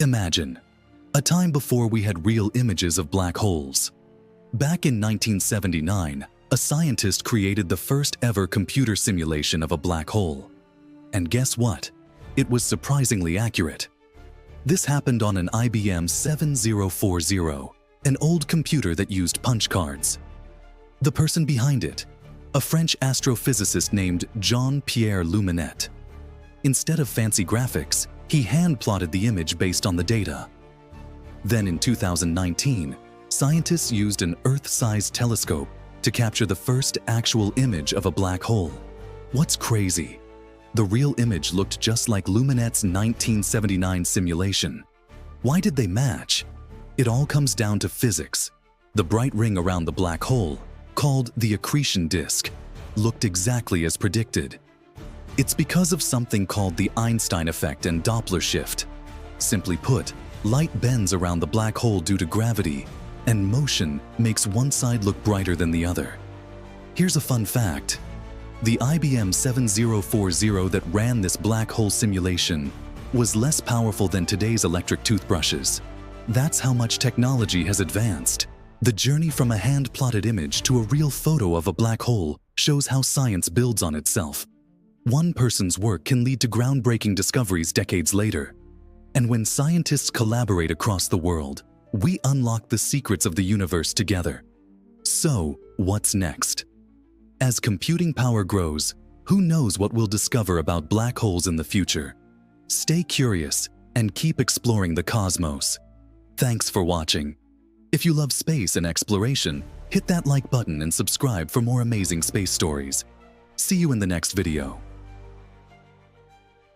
Imagine a time before we had real images of black holes. Back in 1979, a scientist created the first ever computer simulation of a black hole. And guess what? It was surprisingly accurate. This happened on an IBM 7040, an old computer that used punch cards. The person behind it, a French astrophysicist named Jean-Pierre Luminet. Instead of fancy graphics, he hand-plotted the image based on the data. Then in 2019, scientists used an Earth-sized telescope to capture the first actual image of a black hole. What's crazy? The real image looked just like Luminet's 1979 simulation. Why did they match? It all comes down to physics. The bright ring around the black hole, called the accretion disk, looked exactly as predicted. It's because of something called the Einstein effect and Doppler Shift. Simply put, light bends around the black hole due to gravity, and motion makes one side look brighter than the other. Here's a fun fact. The IBM 7040 that ran this black hole simulation was less powerful than today's electric toothbrushes. That's how much technology has advanced. The journey from a hand-plotted image to a real photo of a black hole shows how science builds on itself. One person's work can lead to groundbreaking discoveries decades later. And when scientists collaborate across the world, we unlock the secrets of the universe together. So, what's next? As computing power grows, who knows what we'll discover about black holes in the future? Stay curious and keep exploring the cosmos. Thanks for watching. If you love space and exploration, hit that like button and subscribe for more amazing space stories. See you in the next video.